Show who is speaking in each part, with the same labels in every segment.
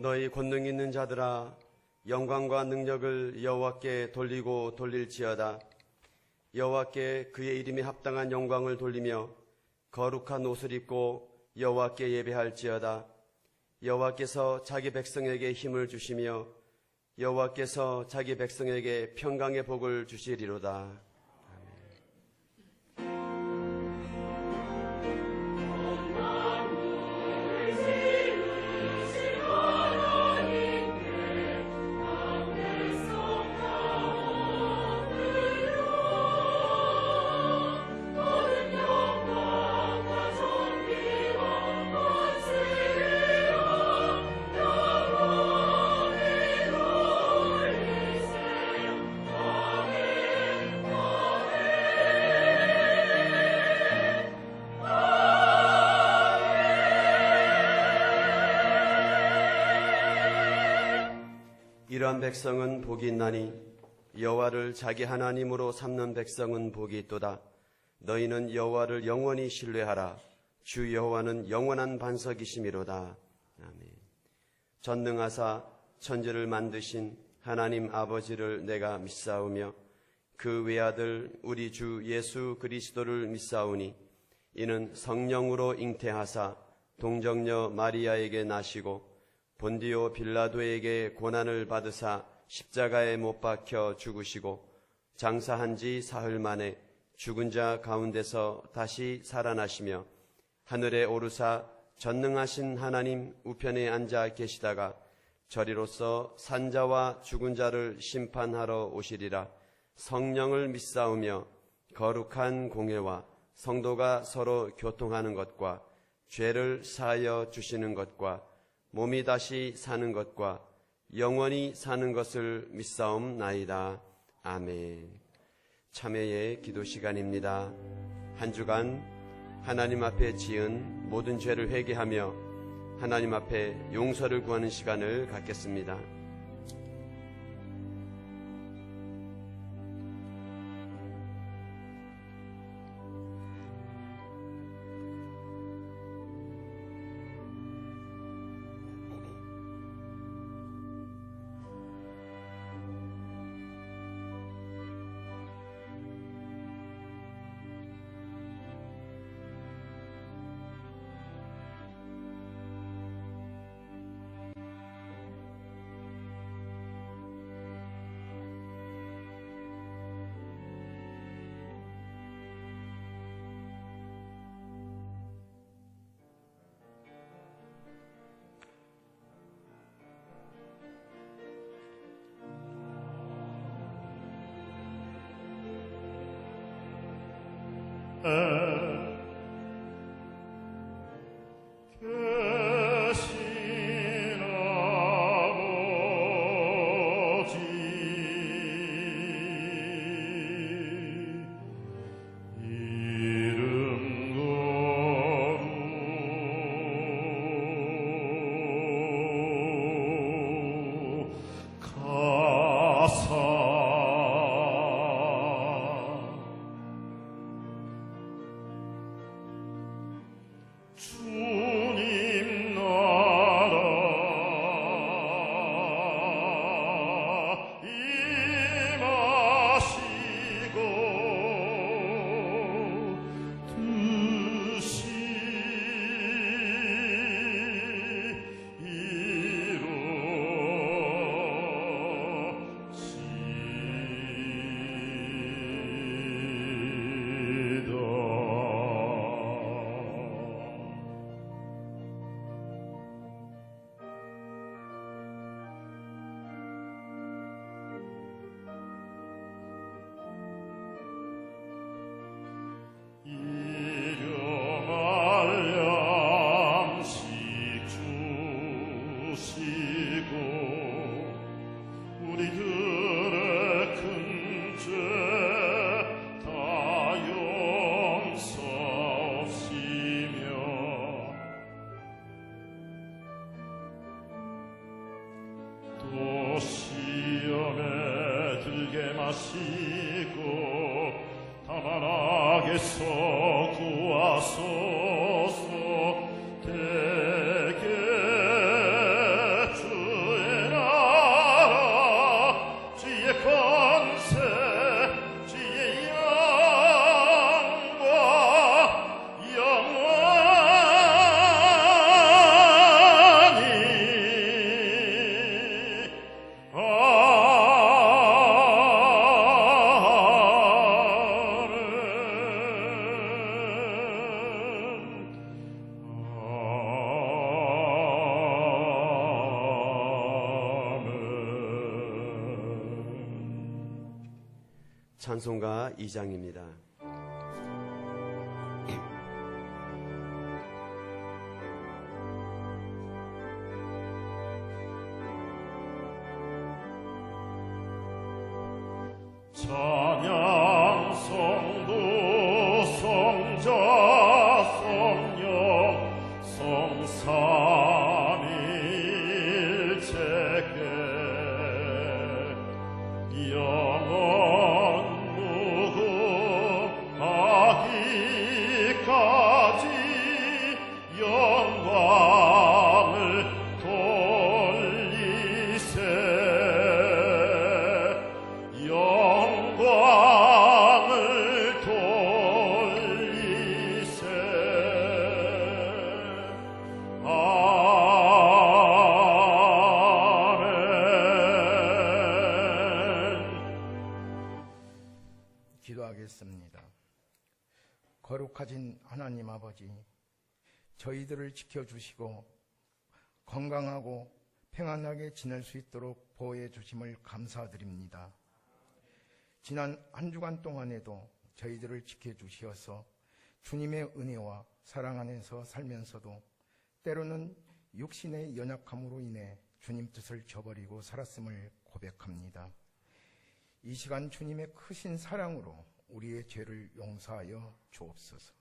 Speaker 1: 너희 권능 있는 자들아 영광과 능력을 여호와께 돌리고 돌릴지어다. 여호와께 그의 이름에 합당한 영광을 돌리며 거룩한 옷을 입고 여호와께 예배할지어다. 여호와께서 자기 백성에게 힘을 주시며 여호와께서 자기 백성에게 평강의 복을 주시리로다. 이러한 백성은 복이 있나니 여호와를 자기 하나님으로 삼는 백성은 복이 있도다. 너희는 여호와를 영원히 신뢰하라. 주 여호와는 영원한 반석이시미로다. 아멘. 전능하사 천지를 만드신 하나님 아버지를 내가 믿사오며 그 외아들 우리 주 예수 그리스도를 믿사오니 이는 성령으로 잉태하사 동정녀 마리아에게 나시고 본디오 빌라도에게 고난을 받으사 십자가에 못 박혀 죽으시고 장사한 지 사흘 만에 죽은 자 가운데서 다시 살아나시며 하늘에 오르사 전능하신 하나님 우편에 앉아 계시다가 저리로서 산자와 죽은 자를 심판하러 오시리라. 성령을 믿사오며 거룩한 공회와 성도가 서로 교통하는 것과 죄를 사하여 주시는 것과 몸이 다시 사는 것과 영원히 사는 것을 믿사옵나이다. 아멘. 참회의 기도 시간입니다. 한 주간 하나님 앞에 지은 모든 죄를 회개하며 하나님 앞에 용서를 구하는 시간을 갖겠습니다.
Speaker 2: 하시고 다만 악에서 구하소서. 대개 주
Speaker 1: 찬송가 2장입니다.
Speaker 2: 찬양 성도 성자 성령 성삼일체께 영원 무궁하기까지 영광을 돌리세. 영광을 돌리세. 아멘.
Speaker 3: 기도하겠습니다. 거룩하신 하나님 아버지, 저희들을 지켜주시고 건강하고 평안하게 지낼 수 있도록 보호해 주심을 감사드립니다. 지난 한 주간 동안에도 저희들을 지켜주시어서 주님의 은혜와 사랑 안에서 살면서도 때로는 육신의 연약함으로 인해 주님 뜻을 저버리고 살았음을 고백합니다. 이 시간 주님의 크신 사랑으로 우리의 죄를 용서하여 주옵소서.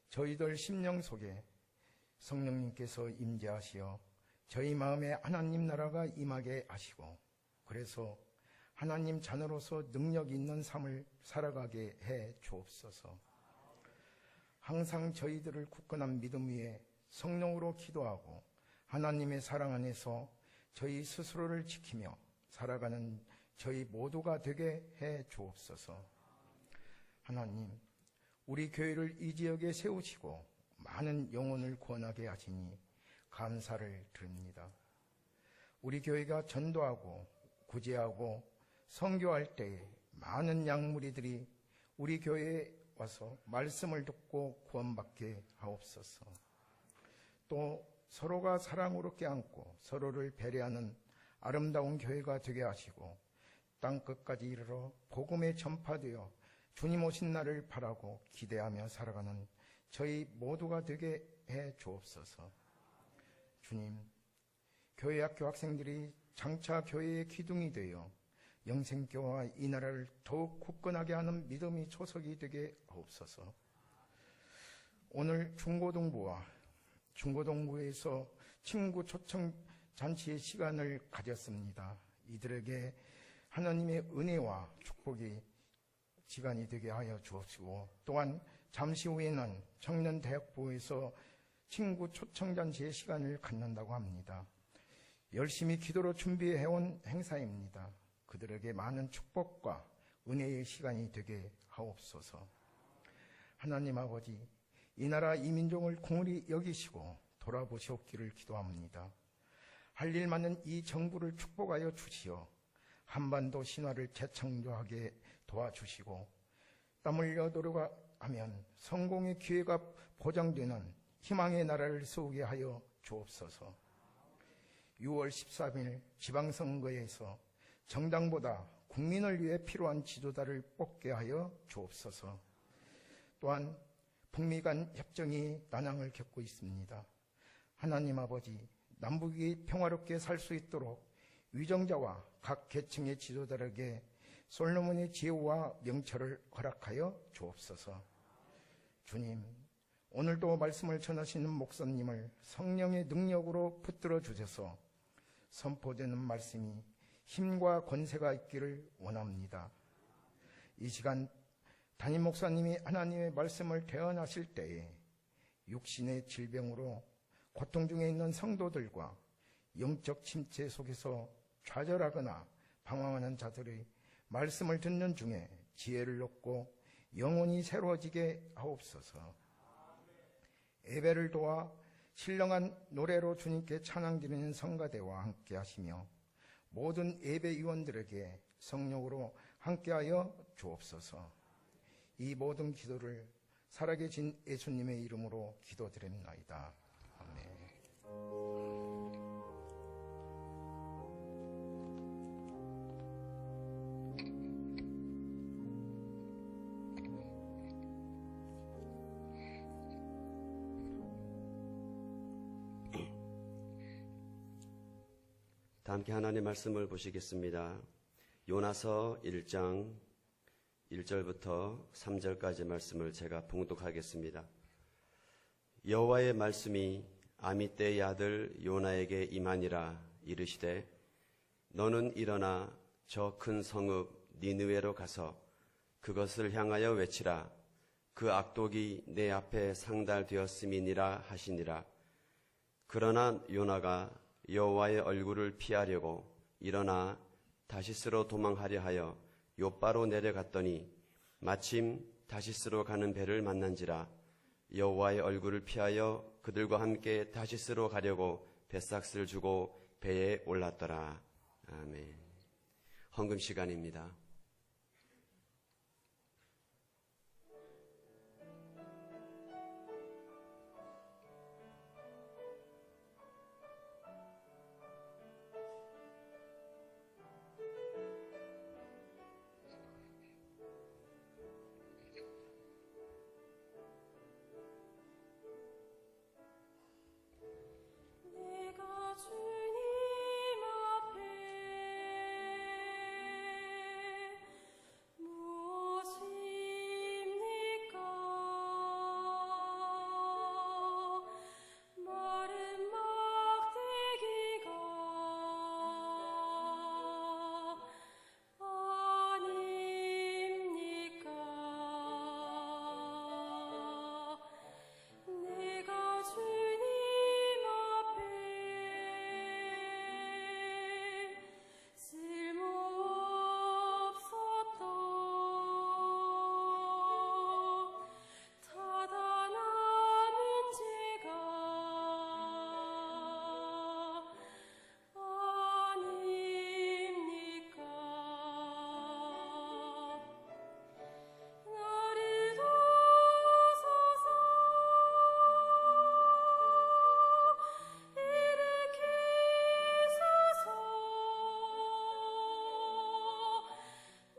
Speaker 3: 저희들 심령 속에 성령님께서 임재하시어 저희 마음에 하나님 나라가 임하게 하시고, 그래서 하나님 자녀로서 능력 있는 삶을 살아가게 해 주옵소서. 항상 저희들을 굳건한 믿음 위에 성령으로 기도하고 하나님의 사랑 안에서 저희 스스로를 지키며 살아가는 저희 모두가 되게 해 주옵소서. 하나님, 우리 교회를 이 지역에 세우시고 많은 영혼을 구원하게 하시니 감사를 드립니다. 우리 교회가 전도하고 구제하고 선교할 때에 많은 양무리들이 우리 교회에 와서 말씀을 듣고 구원받게 하옵소서. 또 서로가 사랑으로 껴안고 서로를 배려하는 아름다운 교회가 되게 하시고 땅끝까지 이르러 복음에 전파되어 주님 오신 날을 바라고 기대하며 살아가는 저희 모두가 되게 해 주옵소서. 주님, 교회 학교 학생들이 장차 교회의 기둥이 되어 영생교와 이 나라를 더욱 굳건하게 하는 믿음이 초석이 되게 하옵소서. 오늘 중고등부와 중고등부에서 친구 초청 잔치의 시간을 가졌습니다. 이들에게 하나님의 은혜와 축복이 시간이 되게 하여 주옵시고, 또한 잠시 후에는 청년대학부에서 친구 초청잔치의 시간을 갖는다고 합니다. 열심히 기도로 준비해온 행사입니다. 그들에게 많은 축복과 은혜의 시간이 되게 하옵소서. 하나님 아버지, 이 나라 이 민족을 긍휼히 여기시고 돌아보시옵기를 기도합니다. 할 일 많은 이 정부를 축복하여 주시어 한반도 신화를 재창조하게 도와주시고, 땀 흘려 노력하면 성공의 기회가 보장되는 희망의 나라를 세우게 하여 주옵소서. 6월 13일 지방선거에서 정당보다 국민을 위해 필요한 지도자를 뽑게 하여 주옵소서. 또한 북미 간 협정이 난항을 겪고 있습니다. 하나님 아버지, 남북이 평화롭게 살 수 있도록 위정자와 각 계층의 지도자에게 솔로몬의 지혜와 명철을 허락하여 주옵소서. 주님, 오늘도 말씀을 전하시는 목사님을 성령의 능력으로 붙들어 주셔서 선포되는 말씀이 힘과 권세가 있기를 원합니다. 이 시간 담임 목사님이 하나님의 말씀을 대언하실 때에 육신의 질병으로 고통 중에 있는 성도들과 영적 침체 속에서 좌절하거나 방황하는 자들의 말씀을 듣는 중에 지혜를 얻고 영혼이 새로워지게 하옵소서. 예배를 도와 신령한 노래로 주님께 찬양드리는 성가대와 함께 하시며 모든 예배위원들에게 성령으로 함께하여 주옵소서. 이 모든 기도를 살아계신 예수님의 이름으로 기도드립나이다. 아멘.
Speaker 1: 다 함께 하나님의 말씀을 보시겠습니다. 요나서 1장 1절부터 3절까지 말씀을 제가 봉독하겠습니다. 여호와의 말씀이 아미떼의 아들 요나에게 임하니라. 이르시되 너는 일어나 저 큰 성읍 니느웨로 가서 그것을 향하여 외치라. 그 악독이 내 앞에 상달되었음이니라 하시니라. 그러나 요나가 여호와의 얼굴을 피하려고 일어나 다시스로 도망하려 하여 욥바로 내려갔더니 마침 다시스로 가는 배를 만난지라. 여호와의 얼굴을 피하여 그들과 함께 다시스로 가려고 뱃삭스를 주고 배에 올랐더라. 아멘. 헌금 시간입니다.
Speaker 4: 내가 주님 앞에 무엇입니까? 마른 막대기가 아닙니까? 내가 주님 앞에 쓸모없었던 타다나 문제가 아닙니까? 나를 도우소서. 일으키소서.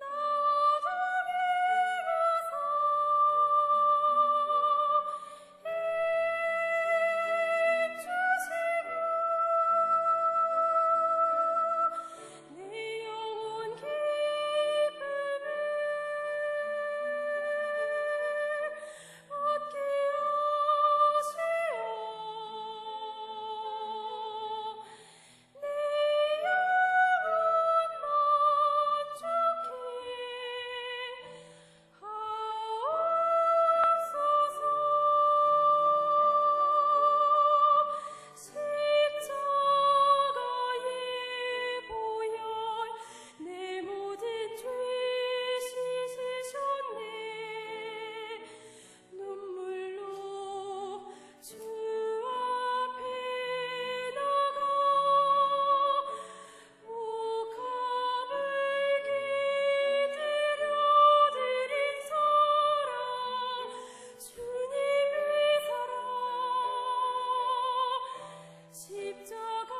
Speaker 4: 나와 동행하사 힘주시고 내 영혼 기쁨을 얻게 하시오. 내 영혼 만족해 하옵소서. 십자가의 보혈 내 모든 죄 씻으셨네. 눈물로 주 앞에 나가 목합을 기들여 드린 사랑 주님의 사랑 십자가의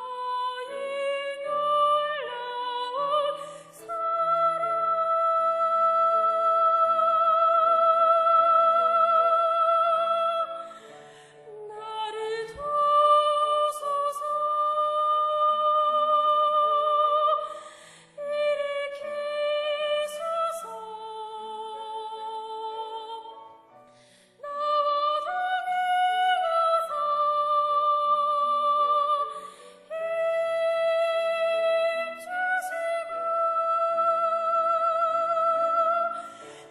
Speaker 4: 놀라운 사랑 나를 도우소서. 일으키소서. 나와 동행하사 힘주시고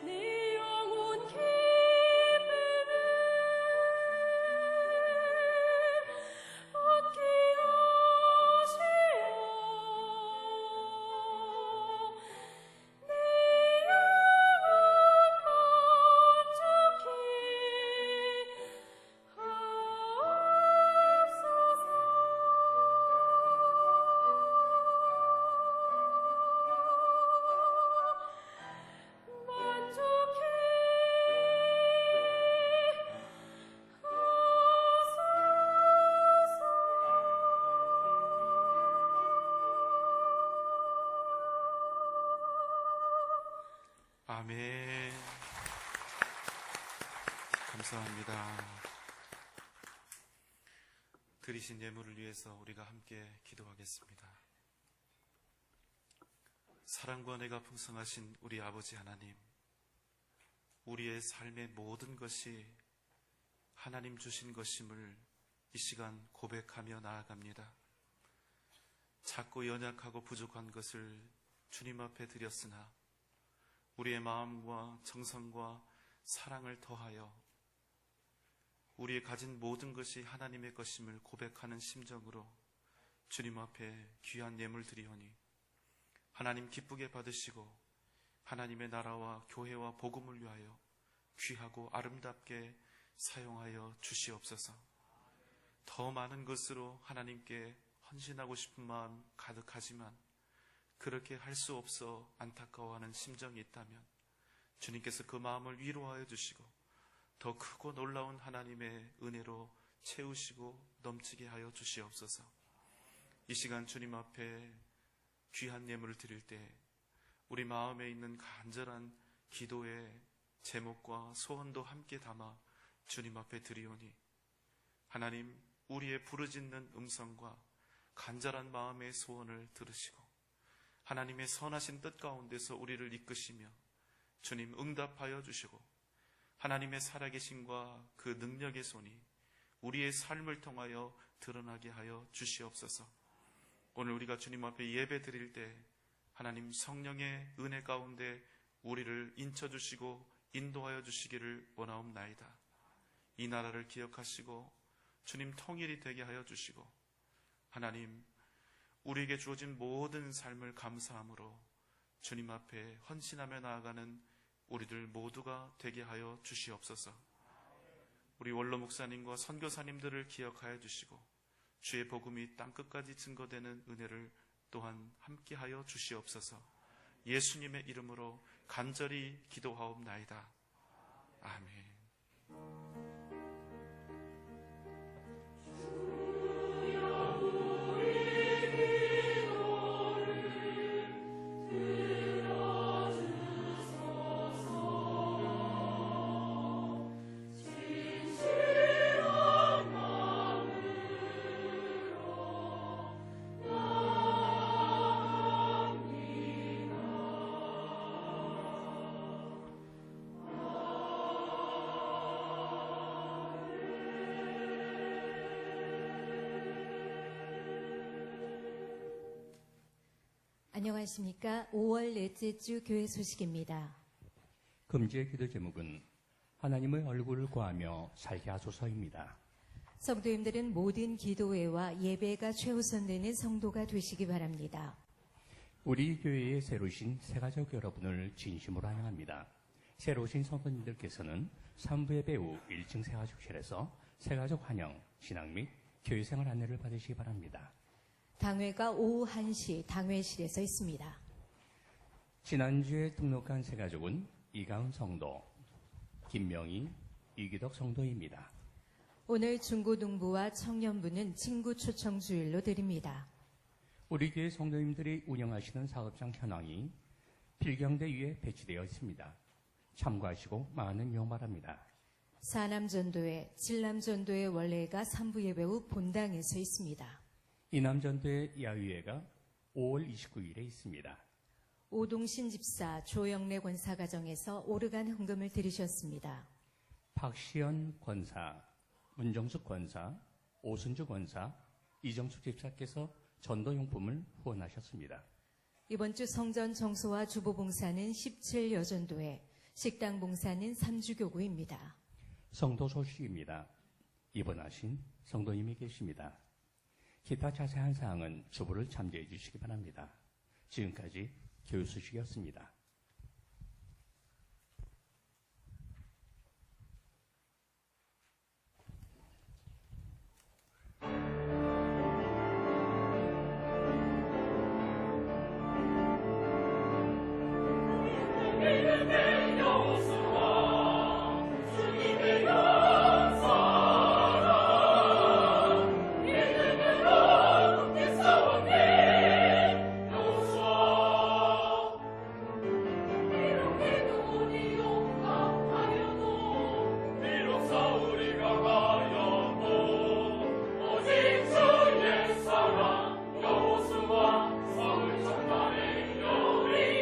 Speaker 4: 내 영혼 기쁨을 얻게 하시오. 내 영혼 만족해 하옵소서. 만족해
Speaker 5: 아멘. 감사합니다. 드리신 예물을 위해서 우리가 함께 기도하겠습니다. 사랑과 은혜가 풍성하신 우리 아버지 하나님, 우리의 삶의 모든 것이 하나님 주신 것임을 이 시간 고백하며 나아갑니다. 작고 연약하고 부족한 것을 주님 앞에 드렸으나 우리의 마음과 정성과 사랑을 더하여 우리의 가진 모든 것이 하나님의 것임을 고백하는 심정으로 주님 앞에 귀한 예물 드리오니 하나님 기쁘게 받으시고 하나님의 나라와 교회와 복음을 위하여 귀하고 아름답게 사용하여 주시옵소서. 더 많은 것으로 하나님께 헌신하고 싶은 마음 가득하지만 그렇게 할 수 없어 안타까워하는 심정이 있다면 주님께서 그 마음을 위로하여 주시고 더 크고 놀라운 하나님의 은혜로 채우시고 넘치게 하여 주시옵소서. 이 시간 주님 앞에 귀한 예물을 드릴 때 우리 마음에 있는 간절한 기도의 제목과 소원도 함께 담아 주님 앞에 드리오니 하나님, 우리의 부르짖는 음성과 간절한 마음의 소원을 들으시고 하나님의 선하신 뜻 가운데서 우리를 이끄시며 주님 응답하여 주시고 하나님의 살아계심과 그 능력의 손이 우리의 삶을 통하여 드러나게 하여 주시옵소서. 오늘 우리가 주님 앞에 예배 드릴 때 하나님 성령의 은혜 가운데 우리를 인쳐주시고 인도하여 주시기를 원하옵나이다. 이 나라를 기억하시고 주님 통일이 되게 하여 주시고 하나님, 우리에게 주어진 모든 삶을 감사함으로 주님 앞에 헌신하며 나아가는 우리들 모두가 되게 하여 주시옵소서. 우리 원로 목사님과 선교사님들을 기억하여 주시고 주의 복음이 땅끝까지 증거되는 은혜를 또한 함께하여 주시옵소서. 예수님의 이름으로 간절히 기도하옵나이다. 아멘.
Speaker 6: 안녕하십니까. 5월 넷째 주 교회 소식입니다.
Speaker 7: 금주의 기도 제목은 하나님의 얼굴을 구하며 살게 하소서입니다.
Speaker 6: 성도님들은 모든 기도회와 예배가 최우선되는 성도가 되시기 바랍니다.
Speaker 7: 우리 교회에 새로 오신 새가족 여러분을 진심으로 환영합니다. 새로 오신 성도님들께서는 3부 예배 후 1층 새가족실에서 새가족 환영, 신앙 및 교회생활 안내를 받으시기 바랍니다.
Speaker 6: 당회가 오후 1시 당회실에서 있습니다.
Speaker 7: 지난주에 등록한 새가족은 이가은 성도, 김명희, 이기덕 성도입니다.
Speaker 6: 오늘 중고등부와 청년부는 친구 초청 주일로 드립니다.
Speaker 7: 우리 교회 성도님들이 운영하시는 사업장 현황이 필경대 위에 배치되어 있습니다. 참고하시고 많은 이용 바랍니다.
Speaker 6: 사남전도회, 칠남전도회 원래가 3부 예배 후 본당에서 있습니다.
Speaker 7: 이남전도의 야유회가 5월 29일에 있습니다.
Speaker 6: 오동신 집사, 조영래 권사 가정에서 오르간 헌금을 드리셨습니다.
Speaker 7: 박시연 권사, 문정숙 권사, 오순주 권사, 이정숙 집사께서 전도용품을 후원하셨습니다.
Speaker 6: 이번 주 성전 청소와 주보 봉사는 17여전도회, 식당 봉사는 3주교구입니다.
Speaker 7: 성도 소식입니다. 입원하신 성도님이 계십니다. 기타 자세한 사항은 주보를 참조해 주시기 바랍니다. 지금까지 교육 소식이었습니다.
Speaker 2: 우리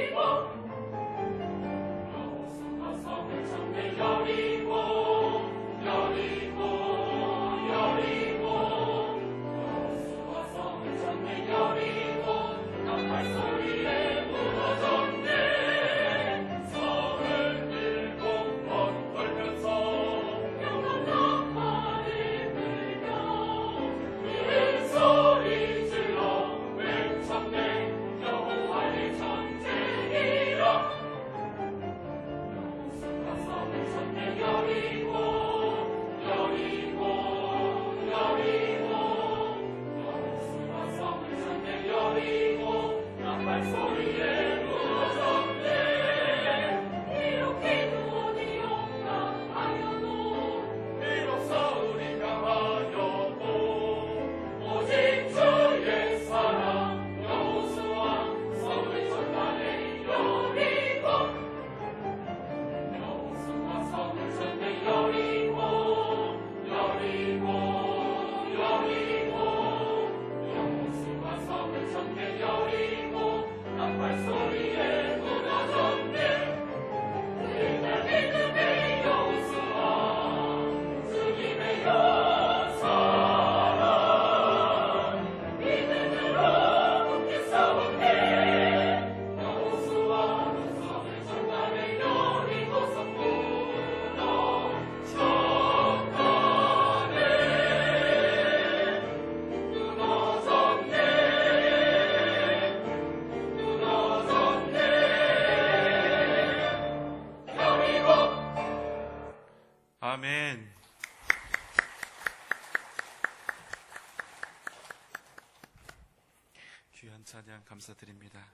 Speaker 5: 귀한 찬양 감사드립니다.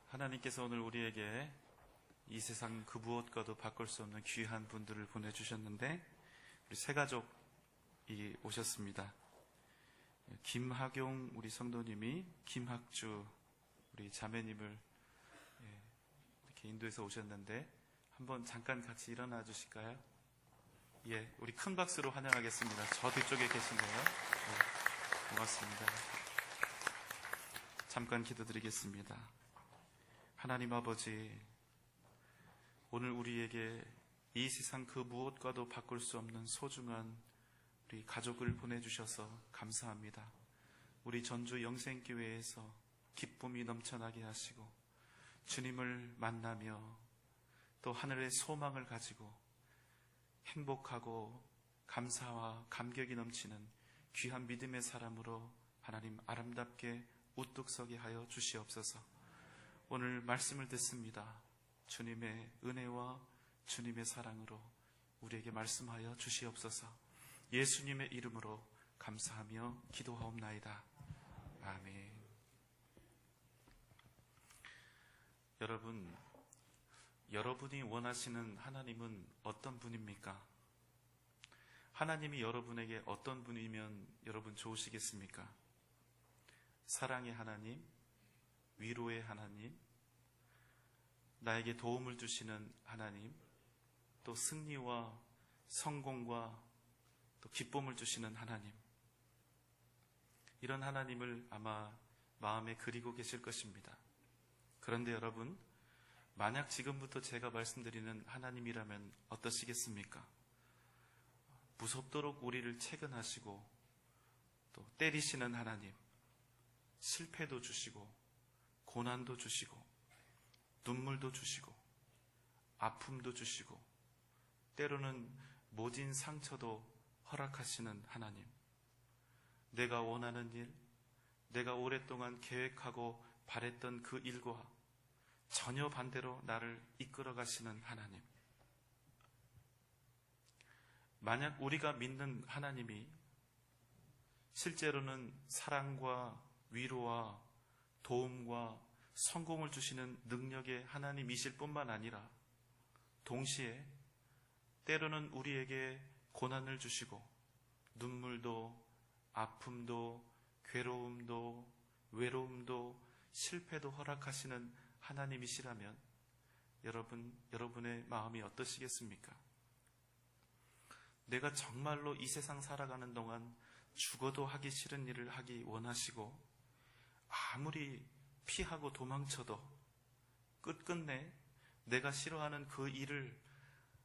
Speaker 5: 하나님께서 오늘 우리에게 이 세상 그 무엇과도 바꿀 수 없는 귀한 분들을 보내주셨는데 우리 세 가족이 오셨습니다. 김학용 우리 성도님이 김학주 우리 자매님을 이렇게 인도해서 오셨는데 한번 잠깐 같이 일어나 주실까요? 예, 우리 큰 박수로 환영하겠습니다. 저 뒤쪽에 계시네요. 네, 고맙습니다. 잠깐 기도드리겠습니다. 하나님 아버지, 오늘 우리에게 이 세상 그 무엇과도 바꿀 수 없는 소중한 우리 가족을 보내주셔서 감사합니다. 우리 전주 영생교회에서 기쁨이 넘쳐나게 하시고 주님을 만나며 또 하늘의 소망을 가지고 행복하고 감사와 감격이 넘치는 귀한 믿음의 사람으로 하나님 아름답게 우뚝 서게 하여 주시옵소서. 오늘 말씀을 듣습니다. 주님의 은혜와 주님의 사랑으로 우리에게 말씀하여 주시옵소서. 예수님의 이름으로 감사하며 기도하옵나이다. 아멘. 여러분, 여러분이 원하시는 하나님은 어떤 분입니까? 하나님이 여러분에게 어떤 분이면 여러분 좋으시겠습니까? 사랑의 하나님, 위로의 하나님, 나에게 도움을 주시는 하나님, 또 승리와 성공과 또 기쁨을 주시는 하나님, 이런 하나님을 아마 마음에 그리고 계실 것입니다. 그런데 여러분, 만약 지금부터 제가 말씀드리는 하나님이라면 어떠시겠습니까? 무섭도록 우리를 채근하시고 또 때리시는 하나님, 실패도 주시고 고난도 주시고 눈물도 주시고 아픔도 주시고 때로는 모진 상처도 허락하시는 하나님, 내가 원하는 일, 내가 오랫동안 계획하고 바랬던 그 일과 전혀 반대로 나를 이끌어 가시는 하나님. 만약 우리가 믿는 하나님이 실제로는 사랑과 위로와 도움과 성공을 주시는 능력의 하나님이실 뿐만 아니라 동시에 때로는 우리에게 고난을 주시고 눈물도 아픔도 괴로움도 외로움도 실패도 허락하시는 하나님이시라면 여러분의 마음이 어떠시겠습니까? 내가 정말로 이 세상 살아가는 동안 죽어도 하기 싫은 일을 하기 원하시고 아무리 피하고 도망쳐도 끝끝내 내가 싫어하는 그 일을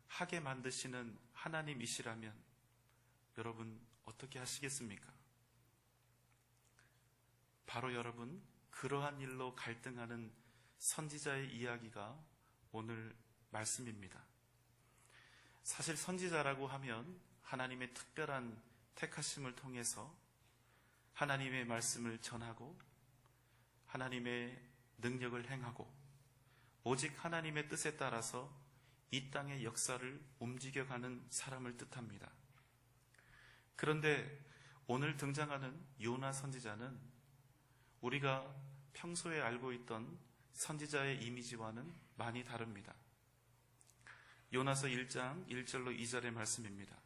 Speaker 5: 하게 만드시는 하나님이시라면 여러분 어떻게 하시겠습니까? 바로 여러분, 그러한 일로 갈등하는 선지자의 이야기가 오늘 말씀입니다. 사실 선지자라고 하면 하나님의 특별한 택하심을 통해서 하나님의 말씀을 전하고 하나님의 능력을 행하고 오직 하나님의 뜻에 따라서 이 땅의 역사를 움직여가는 사람을 뜻합니다. 그런데 오늘 등장하는 요나 선지자는 우리가 평소에 알고 있던 선지자의 이미지와는 많이 다릅니다. 요나서 1장 1절로 2절의 말씀입니다.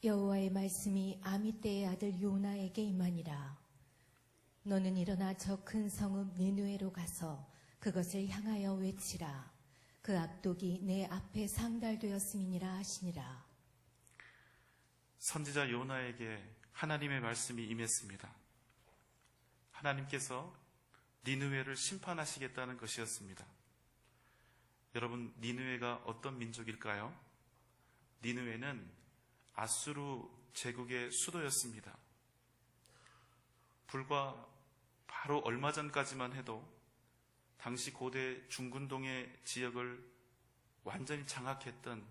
Speaker 6: 여호와의 말씀이 아미떼의 아들 요나에게 임하니라. 너는 일어나 저 큰 성읍 니느웨로 가서 그것을 향하여 외치라. 그 압독이 내 앞에 상달되었음이니라 하시니라.
Speaker 5: 선지자 요나에게 하나님의 말씀이 임했습니다. 하나님께서 니느웨를 심판하시겠다는 것이었습니다. 여러분, 니느웨가 어떤 민족일까요? 니느웨는 아수르 제국의 수도였습니다. 불과 바로 얼마 전까지만 해도 당시 고대 중근동의 지역을 완전히 장악했던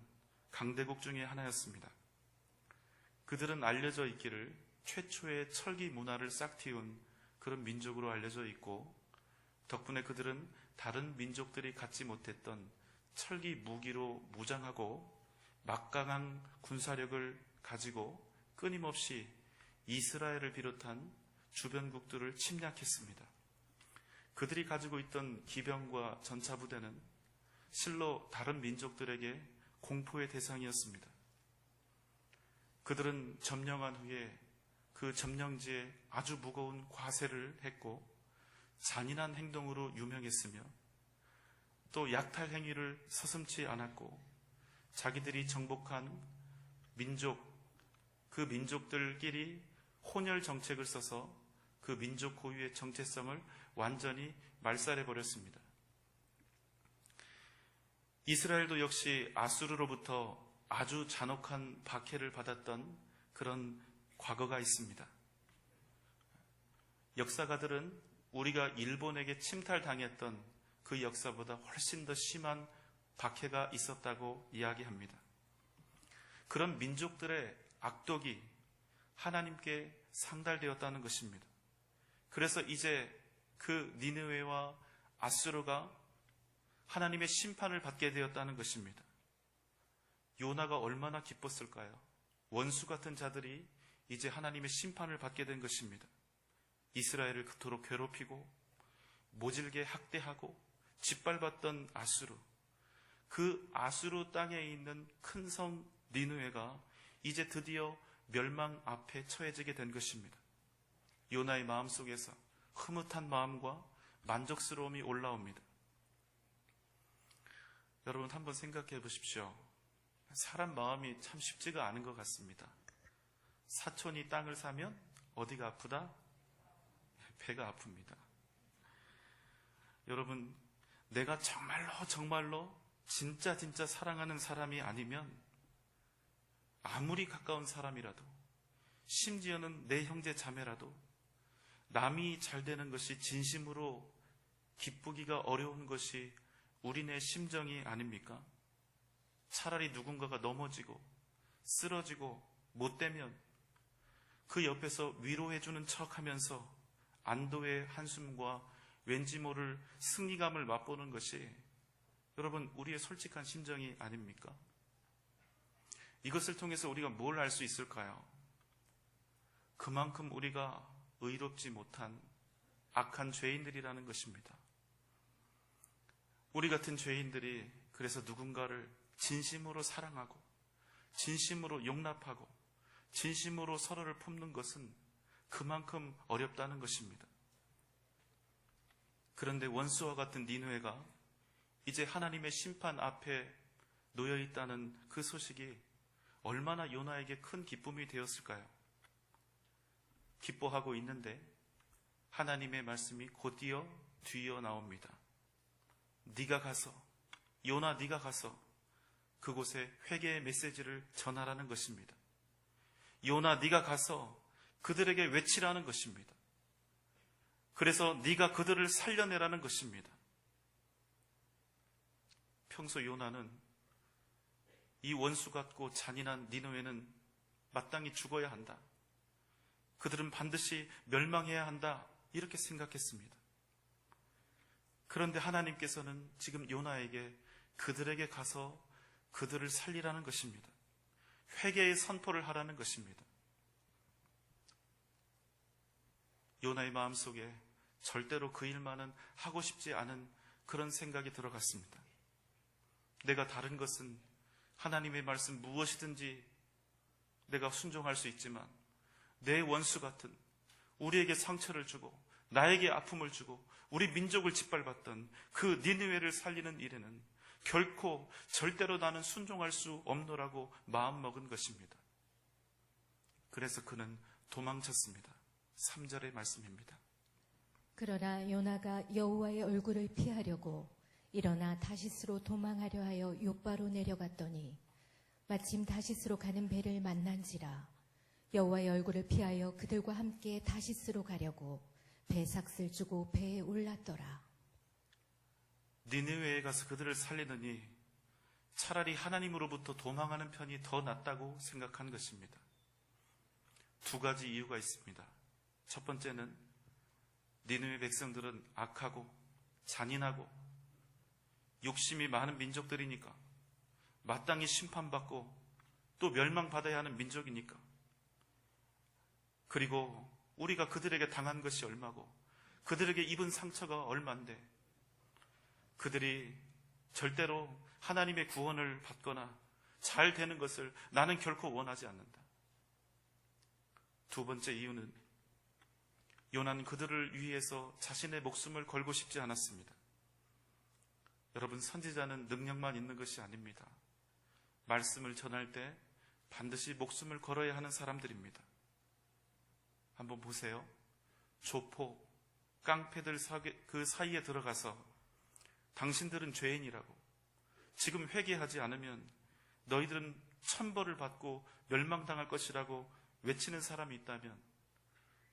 Speaker 5: 강대국 중에 하나였습니다. 그들은 알려져 있기를 최초의 철기 문화를 싹틔운 그런 민족으로 알려져 있고, 덕분에 그들은 다른 민족들이 갖지 못했던 철기 무기로 무장하고 막강한 군사력을 가지고 끊임없이 이스라엘을 비롯한 주변국들을 침략했습니다. 그들이 가지고 있던 기병과 전차부대는 실로 다른 민족들에게 공포의 대상이었습니다. 그들은 점령한 후에 그 점령지에 아주 무거운 과세를 했고 잔인한 행동으로 유명했으며 또 약탈 행위를 서슴지 않았고 자기들이 정복한 민족, 그 민족들끼리 혼혈 정책을 써서 그 민족 고유의 정체성을 완전히 말살해버렸습니다. 이스라엘도 역시 아수르로부터 아주 잔혹한 박해를 받았던 그런 과거가 있습니다. 역사가들은 우리가 일본에게 침탈당했던 그 역사보다 훨씬 더 심한 박해가 있었다고 이야기합니다. 그런 민족들의 악독이 하나님께 상달되었다는 것입니다. 그래서 이제 그 니느웨와 아수르가 하나님의 심판을 받게 되었다는 것입니다. 요나가 얼마나 기뻤을까요? 원수 같은 자들이 이제 하나님의 심판을 받게 된 것입니다. 이스라엘을 그토록 괴롭히고 모질게 학대하고 짓밟았던 아수르, 그 아수르 땅에 있는 큰 성 니느웨가 이제 드디어 멸망 앞에 처해지게 된 것입니다. 요나의 마음속에서 흐뭇한 마음과 만족스러움이 올라옵니다. 여러분 한번 생각해 보십시오. 사람 마음이 참 쉽지가 않은 것 같습니다. 사촌이 땅을 사면 어디가 아프다? 배가 아픕니다. 여러분, 내가 정말로 진짜 사랑하는 사람이 아니면 아무리 가까운 사람이라도, 심지어는 내 형제 자매라도 남이 잘 되는 것이 진심으로 기쁘기가 어려운 것이 우리네 심정이 아닙니까? 차라리 누군가가 넘어지고 쓰러지고 못되면 그 옆에서 위로해주는 척하면서 안도의 한숨과 왠지 모를 승리감을 맛보는 것이 여러분 우리의 솔직한 심정이 아닙니까? 이것을 통해서 우리가 뭘 알 수 있을까요? 그만큼 우리가 의롭지 못한 악한 죄인들이라는 것입니다. 우리 같은 죄인들이 그래서 누군가를 진심으로 사랑하고 진심으로 용납하고 진심으로 서로를 품는 것은 그만큼 어렵다는 것입니다. 그런데 원수와 같은 니느웨가 이제 하나님의 심판 앞에 놓여 있다는 그 소식이 얼마나 요나에게 큰 기쁨이 되었을까요? 기뻐하고 있는데 하나님의 말씀이 곧이어 뒤이어 나옵니다. 네가 가서, 요나 네가 가서 그곳에 회개의 메시지를 전하라는 것입니다. 요나 네가 가서 그들에게 외치라는 것입니다. 그래서 네가 그들을 살려내라는 것입니다. 평소 요나는 이 원수 같고 잔인한 니느웨는 마땅히 죽어야 한다. 그들은 반드시 멸망해야 한다. 이렇게 생각했습니다. 그런데 하나님께서는 지금 요나에게 그들에게 가서 그들을 살리라는 것입니다. 회개의 선포를 하라는 것입니다. 요나의 마음속에 절대로 그 일만은 하고 싶지 않은 그런 생각이 들어갔습니다. 내가 다른 것은 하나님의 말씀 무엇이든지 내가 순종할 수 있지만 내 원수 같은 우리에게 상처를 주고 나에게 아픔을 주고 우리 민족을 짓밟았던 그 니느웨를 살리는 일에는 결코 절대로 나는 순종할 수 없노라고 마음먹은 것입니다. 그래서 그는 도망쳤습니다. 3절의 말씀입니다.
Speaker 6: 그러나 요나가 여호와의 얼굴을 피하려고 일어나 다시스로 도망하려 하여 욥바로 내려갔더니 마침 다시스로 가는 배를 만난지라. 여호와의 얼굴을 피하여 그들과 함께 다시스로 가려고 배삭을 주고 배에 올랐더라.
Speaker 5: 니느웨에 가서 그들을 살리느니 차라리 하나님으로부터 도망하는 편이 더 낫다고 생각한 것입니다. 두 가지 이유가 있습니다. 첫 번째는 니느웨 백성들은 악하고 잔인하고 욕심이 많은 민족들이니까, 마땅히 심판받고 또 멸망받아야 하는 민족이니까, 그리고 우리가 그들에게 당한 것이 얼마고 그들에게 입은 상처가 얼만데 그들이 절대로 하나님의 구원을 받거나 잘 되는 것을 나는 결코 원하지 않는다. 두 번째 이유는 요나는 그들을 위해서 자신의 목숨을 걸고 싶지 않았습니다. 여러분, 선지자는 능력만 있는 것이 아닙니다. 말씀을 전할 때 반드시 목숨을 걸어야 하는 사람들입니다. 한번 보세요. 조폭, 깡패들 그 사이에 들어가서 당신들은 죄인이라고, 지금 회개하지 않으면 너희들은 천벌을 받고 멸망당할 것이라고 외치는 사람이 있다면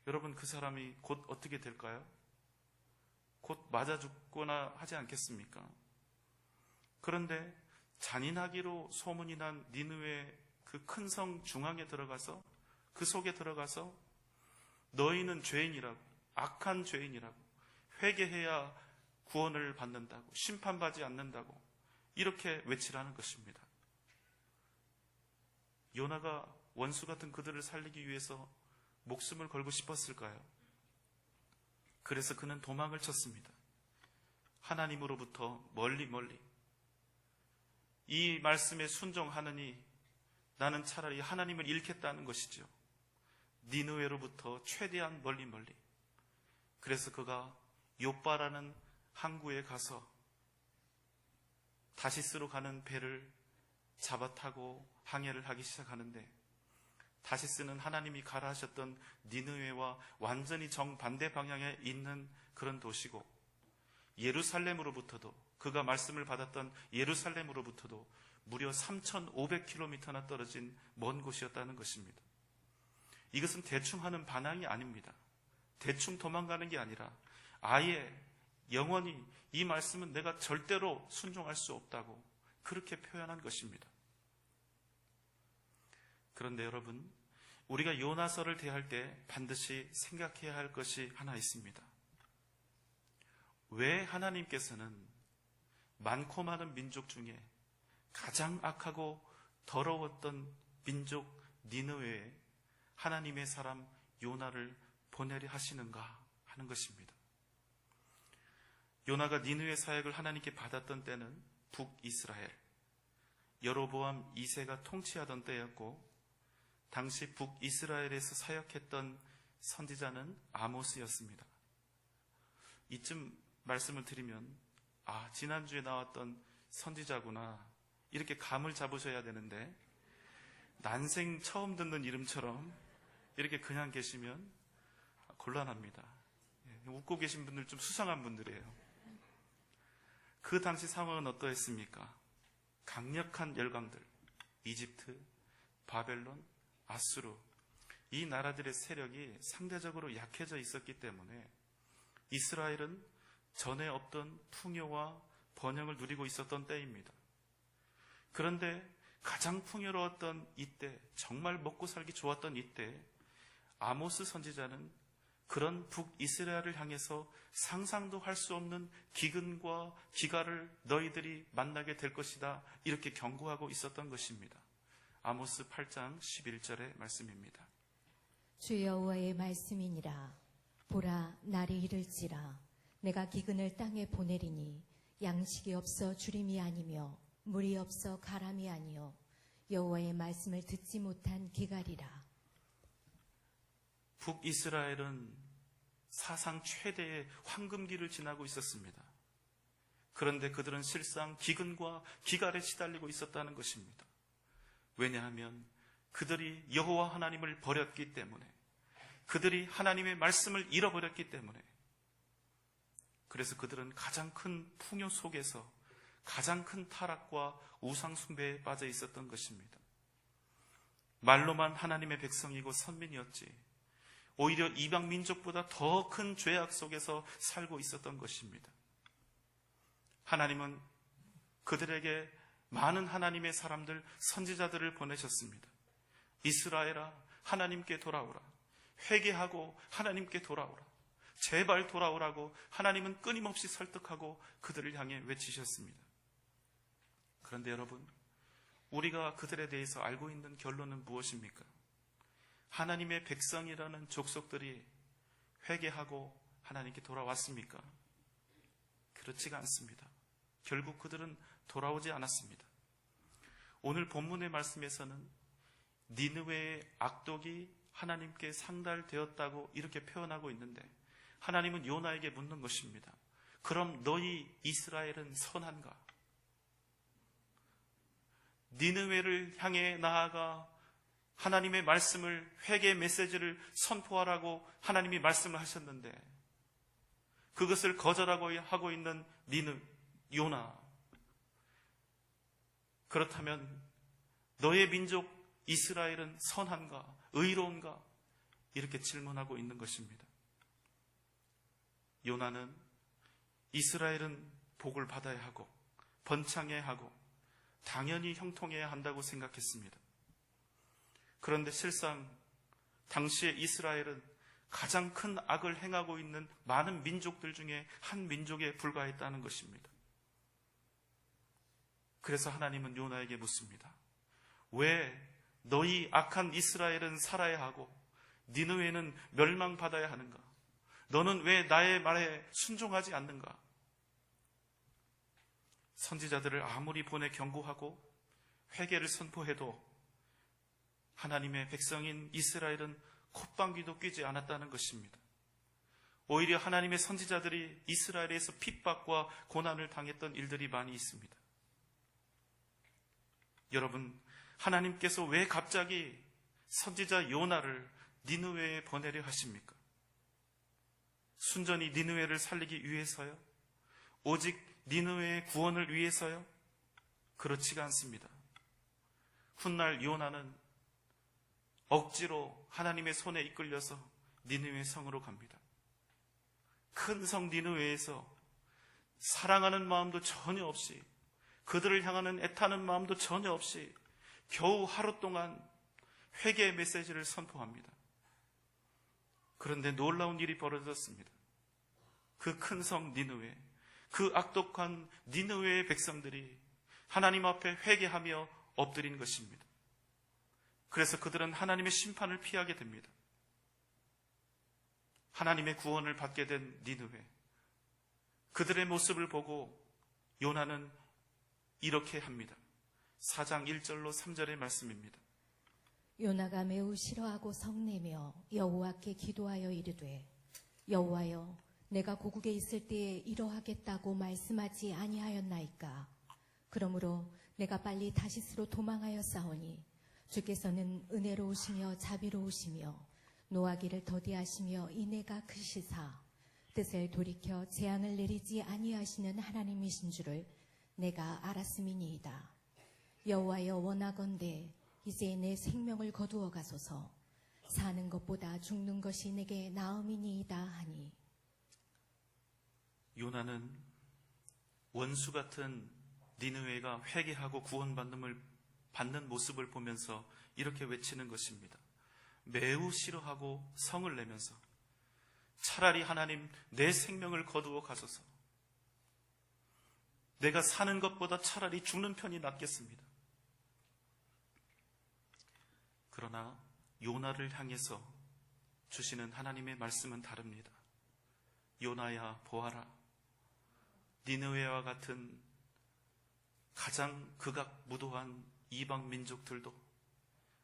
Speaker 5: 여러분, 그 사람이 곧 어떻게 될까요? 곧 맞아 죽거나 하지 않겠습니까? 그런데 잔인하기로 소문이 난 니느웨 그 큰 성 중앙에 들어가서, 그 속에 들어가서 너희는 죄인이라고, 악한 죄인이라고, 회개해야 구원을 받는다고, 심판받지 않는다고 이렇게 외치라는 것입니다. 요나가 원수 같은 그들을 살리기 위해서 목숨을 걸고 싶었을까요? 그래서 그는 도망을 쳤습니다. 하나님으로부터 멀리 멀리. 이 말씀에 순종하느니 나는 차라리 하나님을 잃겠다는 것이죠. 니느웨로부터 최대한 멀리 멀리. 그래서 그가 요빠라는 항구에 가서 다시스로 가는 배를 잡아 타고 항해를 하기 시작하는데, 다시스는 하나님이 가라 하셨던 니느웨와 완전히 정반대 방향에 있는 그런 도시고, 예루살렘으로부터도, 그가 말씀을 받았던 예루살렘으로부터도 무려 3,500km나 떨어진 먼 곳이었다는 것입니다. 이것은 대충 하는 반항이 아닙니다. 대충 도망가는 게 아니라 아예 영원히 이 말씀은 내가 절대로 순종할 수 없다고 그렇게 표현한 것입니다. 그런데 여러분, 우리가 요나서를 대할 때 반드시 생각해야 할 것이 하나 있습니다. 왜 하나님께서는 많고 많은 민족 중에 가장 악하고 더러웠던 민족 니느웨에 하나님의 사람 요나를 보내려 하시는가 하는 것입니다. 요나가 니느웨 사역을 하나님께 받았던 때는 북이스라엘, 여로보암 2세가 통치하던 때였고, 당시 북이스라엘에서 사역했던 선지자는 아모스였습니다. 이쯤 말씀을 드리면, 지난주에 나왔던 선지자구나, 이렇게 감을 잡으셔야 되는데, 난생 처음 듣는 이름처럼 이렇게 그냥 계시면 곤란합니다. 웃고 계신 분들 좀 수상한 분들이에요. 그 당시 상황은 어떠했습니까? 강력한 열강들, 이집트, 바벨론, 아수르, 이 나라들의 세력이 상대적으로 약해져 있었기 때문에 이스라엘은 전에 없던 풍요와 번영을 누리고 있었던 때입니다. 그런데 가장 풍요로웠던 이때, 정말 먹고 살기 좋았던 이때, 아모스 선지자는 그런 북이스라엘을 향해서 상상도 할 수 없는 기근과 기갈을 너희들이 만나게 될 것이다, 이렇게 경고하고 있었던 것입니다. 아모스 8장 11절의 말씀입니다.
Speaker 6: 주 여호와의 말씀이니라. 보라, 날이 이를지라. 내가 기근을 땅에 보내리니 양식이 없어 주림이 아니며 물이 없어 가람이 아니요 여호와의 말씀을 듣지 못한 기갈이라.
Speaker 5: 북이스라엘은 사상 최대의 황금기를 지나고 있었습니다. 그런데 그들은 실상 기근과 기갈에 시달리고 있었다는 것입니다. 왜냐하면 그들이 여호와 하나님을 버렸기 때문에, 그들이 하나님의 말씀을 잃어버렸기 때문에, 그래서 그들은 가장 큰 풍요 속에서 가장 큰 타락과 우상 숭배에 빠져 있었던 것입니다. 말로만 하나님의 백성이고 선민이었지, 오히려 이방 민족보다 더 큰 죄악 속에서 살고 있었던 것입니다. 하나님은 그들에게 많은 하나님의 사람들, 선지자들을 보내셨습니다. 이스라엘아, 하나님께 돌아오라. 회개하고 하나님께 돌아오라. 제발 돌아오라고 하나님은 끊임없이 설득하고 그들을 향해 외치셨습니다. 그런데 여러분, 우리가 그들에 대해서 알고 있는 결론은 무엇입니까? 하나님의 백성이라는 족속들이 회개하고 하나님께 돌아왔습니까? 그렇지가 않습니다. 결국 그들은 돌아오지 않았습니다. 오늘 본문의 말씀에서는 니느웨의 악독이 하나님께 상달되었다고 이렇게 표현하고 있는데, 하나님은 요나에게 묻는 것입니다. 그럼 너희 이스라엘은 선한가? 니느웨를 향해 나아가 하나님의 말씀을, 회개 메시지를 선포하라고 하나님이 말씀을 하셨는데, 그것을 거절하고 하고 있는 요나. 그렇다면 너의 민족 이스라엘은 선한가? 의로운가? 이렇게 질문하고 있는 것입니다. 요나는 이스라엘은 복을 받아야 하고 번창해야 하고 당연히 형통해야 한다고 생각했습니다. 그런데 실상 당시의 이스라엘은 가장 큰 악을 행하고 있는 많은 민족들 중에 한 민족에 불과했다는 것입니다. 그래서 하나님은 요나에게 묻습니다. 왜 너희 악한 이스라엘은 살아야 하고 니느웨는 멸망받아야 하는가? 너는 왜 나의 말에 순종하지 않는가? 선지자들을 아무리 보내 경고하고 회개를 선포해도 하나님의 백성인 이스라엘은 콧방귀도 뀌지 않았다는 것입니다. 오히려 하나님의 선지자들이 이스라엘에서 핍박과 고난을 당했던 일들이 많이 있습니다. 여러분, 하나님께서 왜 갑자기 선지자 요나를 니느웨에 보내려 하십니까? 순전히 니느웨를 살리기 위해서요? 오직 니느웨의 구원을 위해서요? 그렇지가 않습니다. 훗날 요나는 억지로 하나님의 손에 이끌려서 니느웨 성으로 갑니다. 큰 성 니느웨에서 사랑하는 마음도 전혀 없이, 그들을 향하는 애타는 마음도 전혀 없이 겨우 하루 동안 회개의 메시지를 선포합니다. 그런데 놀라운 일이 벌어졌습니다. 그 큰 성 니느웨, 그 악독한 니느웨의 백성들이 하나님 앞에 회개하며 엎드린 것입니다. 그래서 그들은 하나님의 심판을 피하게 됩니다. 하나님의 구원을 받게 된 니느웨, 그들의 모습을 보고 요나는 이렇게 합니다. 4장 1절로 3절의 말씀입니다.
Speaker 6: 요나가 매우 싫어하고 성내며 여호와께 기도하여 이르되, 여호와여, 내가 고국에 있을 때에 이러하겠다고 말씀하지 아니하였나이까? 그러므로 내가 빨리 다시스로 도망하여 싸우니 주께서는 은혜로우시며 자비로우시며 노하기를 더디하시며 인애가 크시사 뜻을 돌이켜 재앙을 내리지 아니하시는 하나님이신 줄을 내가 알았음이니이다. 여호와여, 원하건대 이제 내 생명을 거두어 가소서. 사는 것보다 죽는 것이 내게 나음이니이다 하니.
Speaker 5: 요나는 원수 같은 니느웨가 회개하고 받는 모습을 보면서 이렇게 외치는 것입니다. 매우 싫어하고 성을 내면서 차라리 하나님, 내 생명을 거두어 가소서. 내가 사는 것보다 차라리 죽는 편이 낫겠습니다. 그러나 요나를 향해서 주시는 하나님의 말씀은 다릅니다. 요나야, 보아라. 니느웨와 같은 가장 극악무도한 이방 민족들도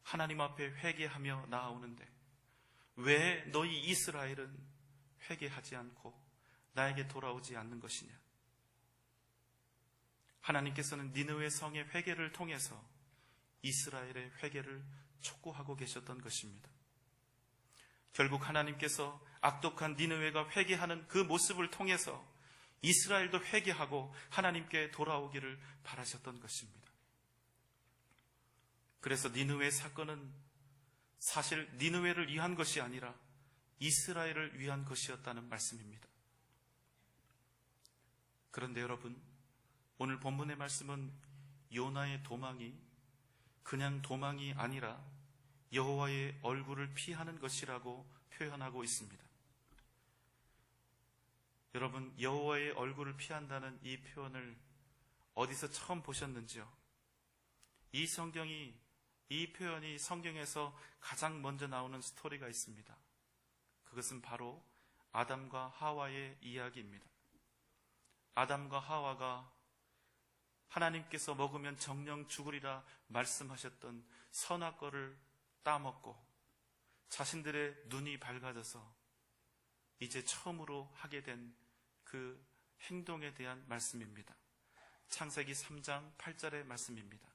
Speaker 5: 하나님 앞에 회개하며 나아오는데 왜 너희 이스라엘은 회개하지 않고 나에게 돌아오지 않는 것이냐? 하나님께서는 니느웨 성의 회개를 통해서 이스라엘의 회개를 촉구하고 계셨던 것입니다. 결국 하나님께서 악독한 니느웨가 회개하는 그 모습을 통해서 이스라엘도 회개하고 하나님께 돌아오기를 바라셨던 것입니다. 그래서 니느웨 사건은 사실 니느웨를 위한 것이 아니라 이스라엘을 위한 것이었다는 말씀입니다. 그런데 여러분, 오늘 본문의 말씀은 요나의 도망이 그냥 도망이 아니라 여호와의 얼굴을 피하는 것이라고 표현하고 있습니다. 여러분, 여호와의 얼굴을 피한다는 이 표현을 어디서 처음 보셨는지요? 이 표현이 성경에서 가장 먼저 나오는 스토리가 있습니다. 그것은 바로 아담과 하와의 이야기입니다. 아담과 하와가 하나님께서 먹으면 정령 죽으리라 말씀하셨던 선악과를 따먹고 자신들의 눈이 밝아져서 이제 처음으로 하게 된 그 행동에 대한 말씀입니다. 창세기 3장 8절의 말씀입니다.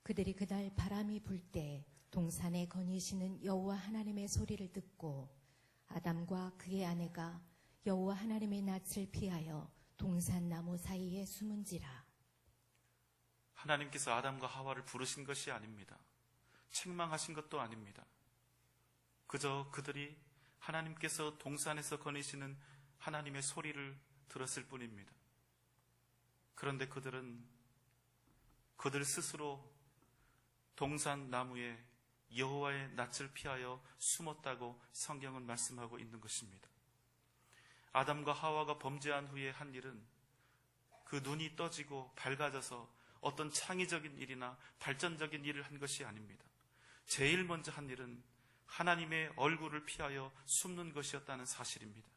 Speaker 6: 그들이 그날 바람이 불 때 동산에 거니시는 여호와 하나님의 소리를 듣고 아담과 그의 아내가 여호와 하나님의 낯을 피하여 동산 나무 사이에 숨은지라.
Speaker 5: 하나님께서 아담과 하와를 부르신 것이 아닙니다. 책망하신 것도 아닙니다. 그저 그들이 하나님께서 동산에서 거니시는 하나님의 소리를 들었을 뿐입니다. 그런데 그들은 그들 스스로 동산 나무에 여호와의 낯을 피하여 숨었다고 성경은 말씀하고 있는 것입니다. 아담과 하와가 범죄한 후에 한 일은 그 눈이 떠지고 밝아져서 어떤 창의적인 일이나 발전적인 일을 한 것이 아닙니다. 제일 먼저 한 일은 하나님의 얼굴을 피하여 숨는 것이었다는 사실입니다.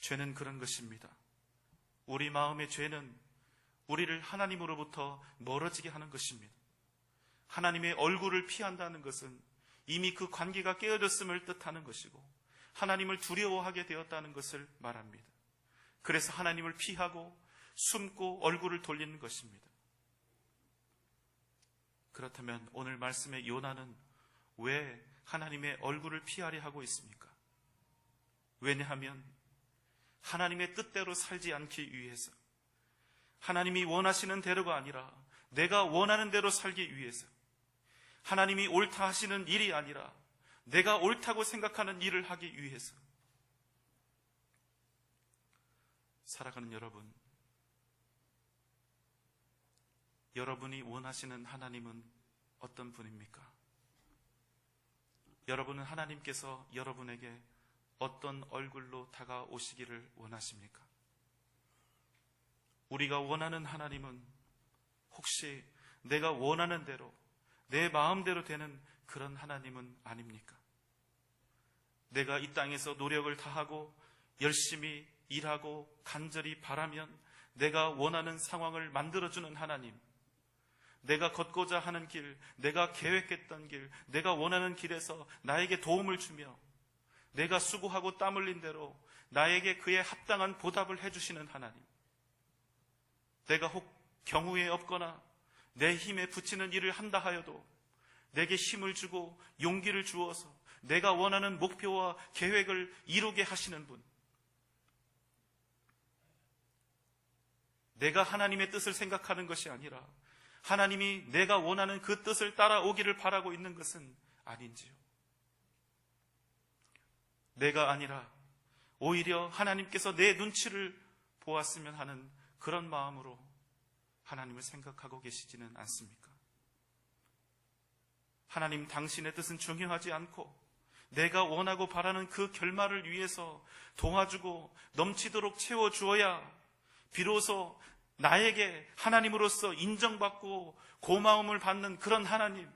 Speaker 5: 죄는 그런 것입니다. 우리 마음의 죄는 우리를 하나님으로부터 멀어지게 하는 것입니다. 하나님의 얼굴을 피한다는 것은 이미 그 관계가 깨어졌음을 뜻하는 것이고 하나님을 두려워하게 되었다는 것을 말합니다. 그래서 하나님을 피하고 숨고 얼굴을 돌리는 것입니다. 그렇다면 오늘 말씀의 요나는 왜 하나님의 얼굴을 피하려 하고 있습니까? 왜냐하면 하나님의 뜻대로 살지 않기 위해서, 하나님이 원하시는 대로가 아니라 내가 원하는 대로 살기 위해서, 하나님이 옳다 하시는 일이 아니라 내가 옳다고 생각하는 일을 하기 위해서 살아가는 여러분, 여러분이 원하시는 하나님은 어떤 분입니까? 여러분은 하나님께서 여러분에게 어떤 얼굴로 다가오시기를 원하십니까? 우리가 원하는 하나님은 혹시 내가 원하는 대로 내 마음대로 되는 그런 하나님은 아닙니까? 내가 이 땅에서 노력을 다하고 열심히 일하고 간절히 바라면 내가 원하는 상황을 만들어주는 하나님, 내가 걷고자 하는 길, 내가 계획했던 길, 내가 원하는 길에서 나에게 도움을 주며 내가 수고하고 땀 흘린 대로 나에게 그에 합당한 보답을 해주시는 하나님, 내가 혹 경우에 없거나 내 힘에 부치는 일을 한다 하여도 내게 힘을 주고 용기를 주어서 내가 원하는 목표와 계획을 이루게 하시는 분, 내가 하나님의 뜻을 생각하는 것이 아니라 하나님이 내가 원하는 그 뜻을 따라오기를 바라고 있는 것은 아닌지요? 내가 아니라 오히려 하나님께서 내 눈치를 보았으면 하는 그런 마음으로 하나님을 생각하고 계시지는 않습니까? 하나님, 당신의 뜻은 중요하지 않고 내가 원하고 바라는 그 결말을 위해서 도와주고 넘치도록 채워주어야 비로소 나에게 하나님으로서 인정받고 고마움을 받는 그런 하나님,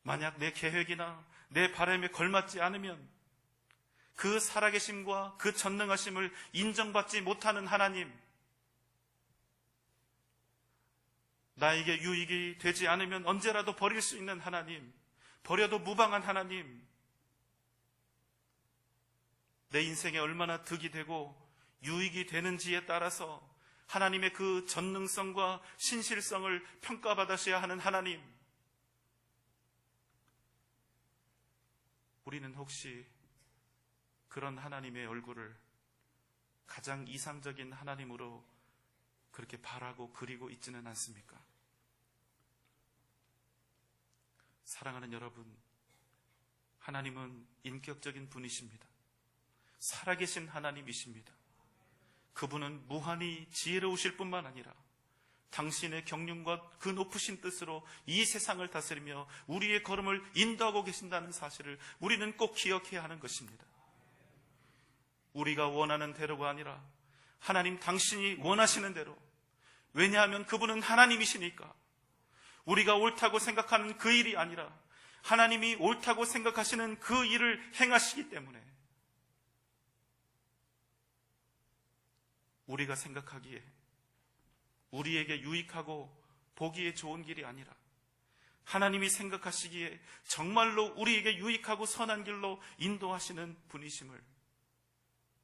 Speaker 5: 만약 내 계획이나 내 바람에 걸맞지 않으면 그 살아계심과 그 전능하심을 인정받지 못하는 하나님, 나에게 유익이 되지 않으면 언제라도 버릴 수 있는 하나님, 버려도 무방한 하나님, 내 인생에 얼마나 득이 되고 유익이 되는지에 따라서 하나님의 그 전능성과 신실성을 평가받으셔야 하는 하나님, 우리는 혹시 그런 하나님의 얼굴을 가장 이상적인 하나님으로 그렇게 바라고 그리고 있지는 않습니까? 사랑하는 여러분, 하나님은 인격적인 분이십니다. 살아계신 하나님이십니다. 그분은 무한히 지혜로우실 뿐만 아니라 당신의 경륜과 그 높으신 뜻으로 이 세상을 다스리며 우리의 걸음을 인도하고 계신다는 사실을 우리는 꼭 기억해야 하는 것입니다. 우리가 원하는 대로가 아니라 하나님 당신이 원하시는 대로, 왜냐하면 그분은 하나님이시니까 우리가 옳다고 생각하는 그 일이 아니라 하나님이 옳다고 생각하시는 그 일을 행하시기 때문에 우리가 생각하기에 우리에게 유익하고 보기에 좋은 길이 아니라 하나님이 생각하시기에 정말로 우리에게 유익하고 선한 길로 인도하시는 분이심을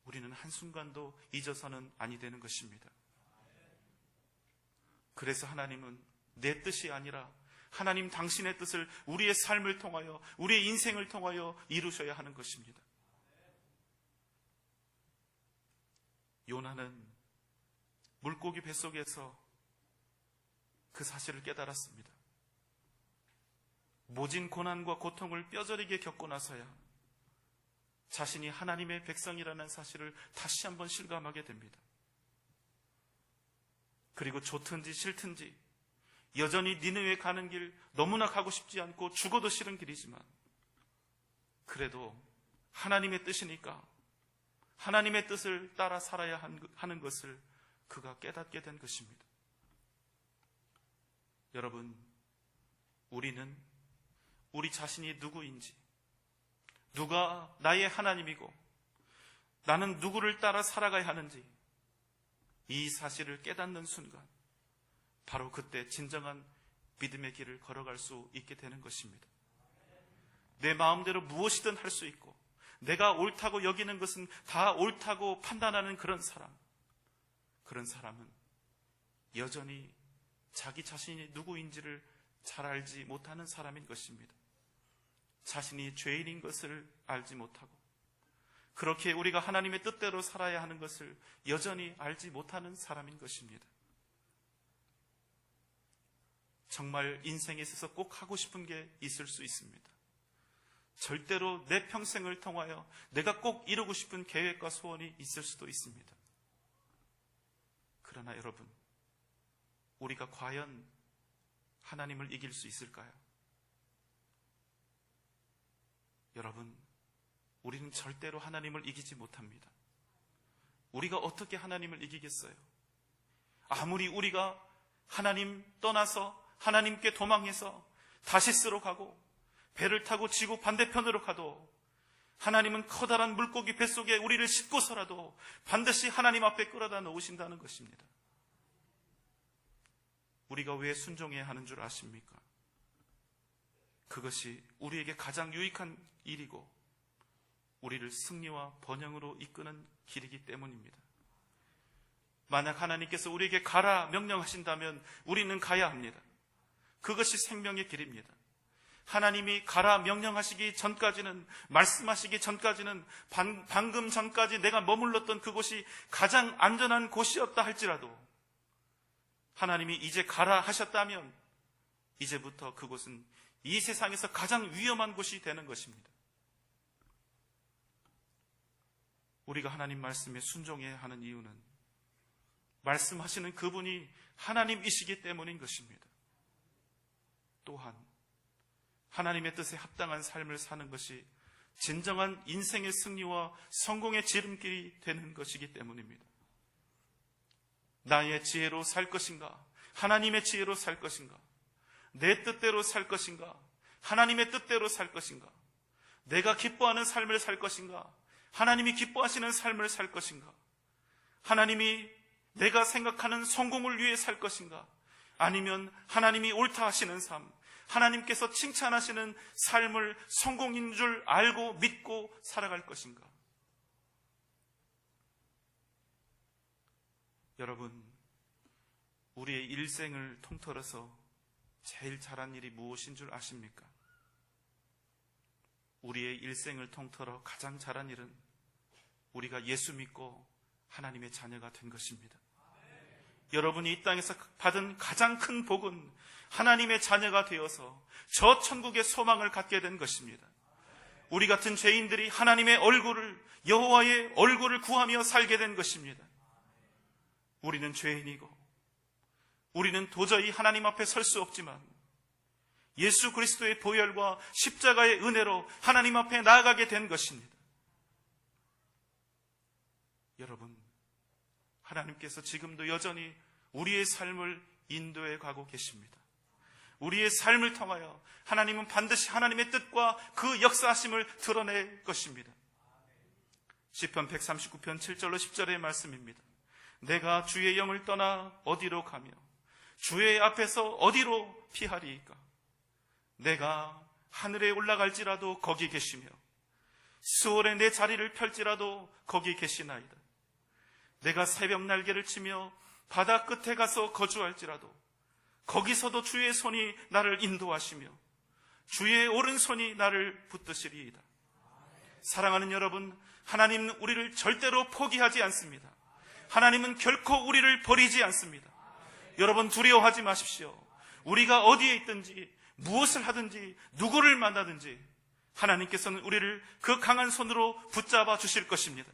Speaker 5: 우리는 한순간도 잊어서는 아니 되는 것입니다. 그래서 하나님은 내 뜻이 아니라 하나님 당신의 뜻을 우리의 삶을 통하여, 우리의 인생을 통하여 이루셔야 하는 것입니다. 요나는 물고기 뱃속에서 그 사실을 깨달았습니다. 모진 고난과 고통을 뼈저리게 겪고 나서야 자신이 하나님의 백성이라는 사실을 다시 한번 실감하게 됩니다. 그리고 좋든지 싫든지 여전히 니느웨 가는 길 너무나 가고 싶지 않고 죽어도 싫은 길이지만 그래도 하나님의 뜻이니까 하나님의 뜻을 따라 살아야 하는 것을 그가 깨닫게 된 것입니다. 여러분, 우리는 우리 자신이 누구인지, 누가 나의 하나님이고 나는 누구를 따라 살아가야 하는지 이 사실을 깨닫는 순간 바로 그때 진정한 믿음의 길을 걸어갈 수 있게 되는 것입니다. 내 마음대로 무엇이든 할 수 있고 내가 옳다고 여기는 것은 다 옳다고 판단하는 그런 사람은 여전히 자기 자신이 누구인지를 잘 알지 못하는 사람인 것입니다. 자신이 죄인인 것을 알지 못하고 그렇게 우리가 하나님의 뜻대로 살아야 하는 것을 여전히 알지 못하는 사람인 것입니다. 정말 인생에 있어서 꼭 하고 싶은 게 있을 수 있습니다. 절대로 내 평생을 통하여 내가 꼭 이루고 싶은 계획과 소원이 있을 수도 있습니다. 그러나 여러분, 우리가 과연 하나님을 이길 수 있을까요? 여러분, 우리는 절대로 하나님을 이기지 못합니다. 우리가 어떻게 하나님을 이기겠어요? 아무리 우리가 하나님 떠나서 하나님께 도망해서 다시스로 가고 배를 타고 지구 반대편으로 가도 하나님은 커다란 물고기 뱃속에 우리를 싣고서라도 반드시 하나님 앞에 끌어다 놓으신다는 것입니다. 우리가 왜 순종해야 하는 줄 아십니까? 그것이 우리에게 가장 유익한 일이고 우리를 승리와 번영으로 이끄는 길이기 때문입니다. 만약 하나님께서 우리에게 가라 명령하신다면 우리는 가야 합니다. 그것이 생명의 길입니다. 하나님이 가라 명령하시기 전까지는, 말씀하시기 전까지는, 방금 전까지 내가 머물렀던 그곳이 가장 안전한 곳이었다 할지라도 하나님이 이제 가라 하셨다면 이제부터 그곳은 이 세상에서 가장 위험한 곳이 되는 것입니다. 우리가 하나님 말씀에 순종해야 하는 이유는 말씀하시는 그분이 하나님이시기 때문인 것입니다. 또한 하나님의 뜻에 합당한 삶을 사는 것이 진정한 인생의 승리와 성공의 지름길이 되는 것이기 때문입니다. 나의 지혜로 살 것인가? 하나님의 지혜로 살 것인가? 내 뜻대로 살 것인가? 하나님의 뜻대로 살 것인가? 내가 기뻐하는 삶을 살 것인가? 하나님이 기뻐하시는 삶을 살 것인가? 하나님이 내가 생각하는 성공을 위해 살 것인가? 아니면 하나님이 옳다 하시는 삶, 하나님께서 칭찬하시는 삶을 성공인 줄 알고 믿고 살아갈 것인가? 여러분, 우리의 일생을 통틀어서 제일 잘한 일이 무엇인 줄 아십니까? 우리의 일생을 통틀어 가장 잘한 일은 우리가 예수 믿고 하나님의 자녀가 된 것입니다. 여러분이 이 땅에서 받은 가장 큰 복은 하나님의 자녀가 되어서 저 천국의 소망을 갖게 된 것입니다. 우리 같은 죄인들이 하나님의 얼굴을, 여호와의 얼굴을 구하며 살게 된 것입니다. 우리는 죄인이고 우리는 도저히 하나님 앞에 설 수 없지만 예수 그리스도의 보혈과 십자가의 은혜로 하나님 앞에 나아가게 된 것입니다. 여러분, 하나님께서 지금도 여전히 우리의 삶을 인도해 가고 계십니다. 우리의 삶을 통하여 하나님은 반드시 하나님의 뜻과 그 역사하심을 드러낼 것입니다. 시편 139편 7절로 10절의 말씀입니다. 내가 주의 영을 떠나 어디로 가며 주의 앞에서 어디로 피하리이까? 내가 하늘에 올라갈지라도 거기 계시며 수월에 내 자리를 펼지라도 거기 계시나이다. 내가 새벽 날개를 치며 바다 끝에 가서 거주할지라도 거기서도 주의 손이 나를 인도하시며 주의 오른손이 나를 붙드시리이다. 사랑하는 여러분, 하나님은 우리를 절대로 포기하지 않습니다. 하나님은 결코 우리를 버리지 않습니다. 여러분, 두려워하지 마십시오. 우리가 어디에 있든지 무엇을 하든지 누구를 만나든지 하나님께서는 우리를 그 강한 손으로 붙잡아 주실 것입니다.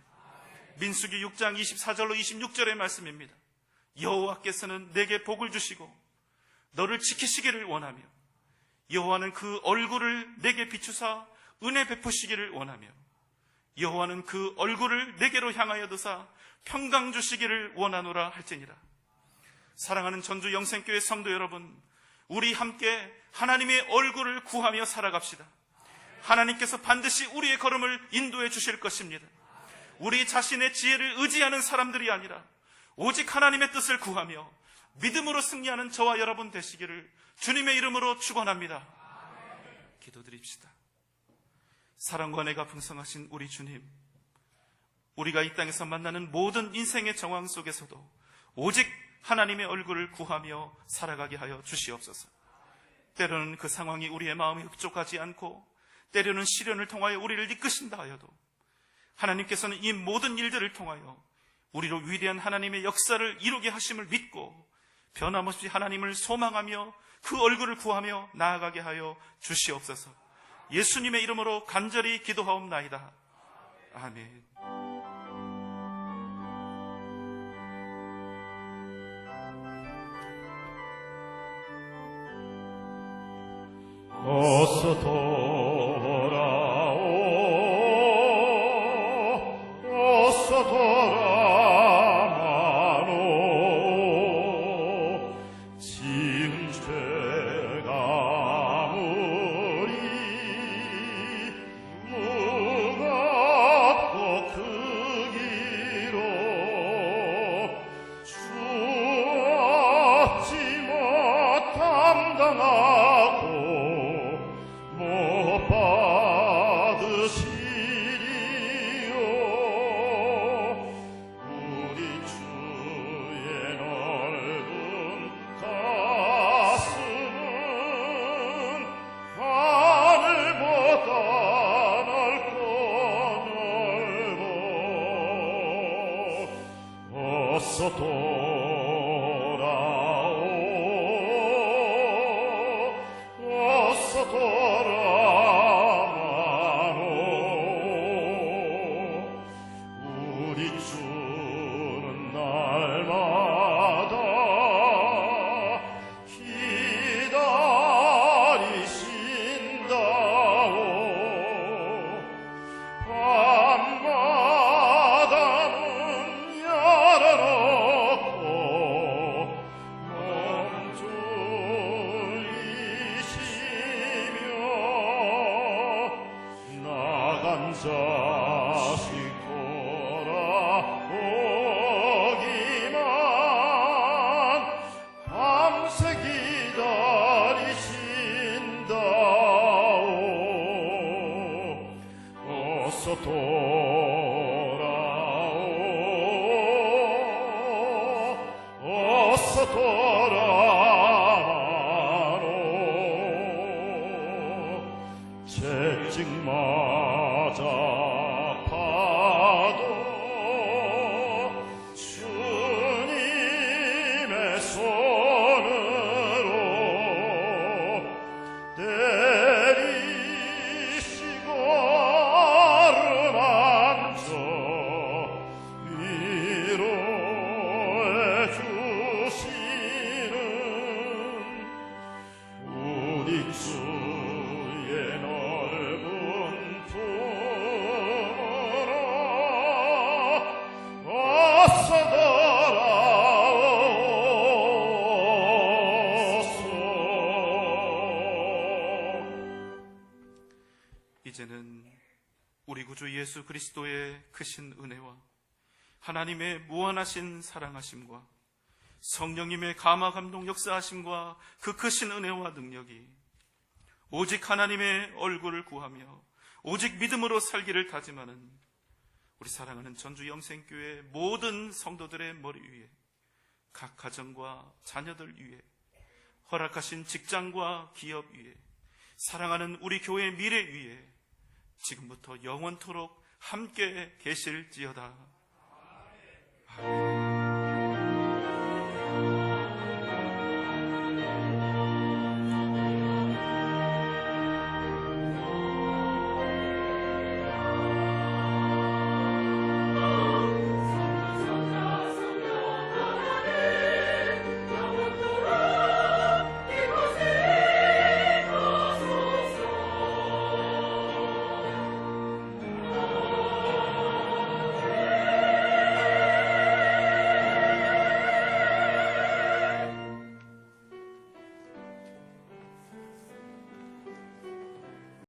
Speaker 5: 민수기 6장 24절로 26절의 말씀입니다. 여호와께서는 내게 복을 주시고 너를 지키시기를 원하며 여호와는 그 얼굴을 내게 비추사 은혜 베푸시기를 원하며 여호와는 그 얼굴을 내게로 향하여 드사 평강 주시기를 원하노라 할지니라. 사랑하는 전주 영생교회 성도 여러분, 우리 함께 하나님의 얼굴을 구하며 살아갑시다. 하나님께서 반드시 우리의 걸음을 인도해 주실 것입니다. 우리 자신의 지혜를 의지하는 사람들이 아니라 오직 하나님의 뜻을 구하며 믿음으로 승리하는 저와 여러분 되시기를 주님의 이름으로 축원합니다. 기도드립시다. 사랑과 은혜가 풍성하신 우리 주님, 우리가 이 땅에서 만나는 모든 인생의 정황 속에서도 오직 하나님의 얼굴을 구하며 살아가게 하여 주시옵소서. 때로는 그 상황이 우리의 마음에 흡족하지 않고 때로는 시련을 통하여 우리를 이끄신다 하여도 하나님께서는 이 모든 일들을 통하여 우리로 위대한 하나님의 역사를 이루게 하심을 믿고 변함없이 하나님을 소망하며 그 얼굴을 구하며 나아가게 하여 주시옵소서. 예수님의 이름으로 간절히 기도하옵나이다. 아멘.
Speaker 2: 어서 돌아오, 어서 돌아마노. 지은 죄가 무리 무겁고 크기로 주었지 못함당하고 못 받으시리요. 우리 주의 넓은 가슴은 하늘보다 넓고 넓어. 어서 돌아오, 어서 돌아마노. 우리 주는 날마다 기다리신다오. 밤마다 문 열어놓고 몸 졸이시며 나간 자식 돌아오기만 밤새 기다리신다오. 어서 돌아오, 어서 돌아마노. 채찍맞아 파도 주님의 손으로 때리시고 어루만져 위로해 주시는 우리 주의 넓은 품으로 어서 돌아오소.
Speaker 5: 예수 그리스도의 크신 은혜와 하나님의 무한하신 사랑하심과 성령님의 감화 감동 역사하심과 그 크신 은혜와 능력이 오직 하나님의 얼굴을 구하며 오직 믿음으로 살기를 다짐하는 우리 사랑하는 전주 영생교회 모든 성도들의 머리 위에, 각 가정과 자녀들 위에, 허락하신 직장과 기업 위에, 사랑하는 우리 교회 미래 위에 지금부터 영원토록 함께 계실지어다. 아멘.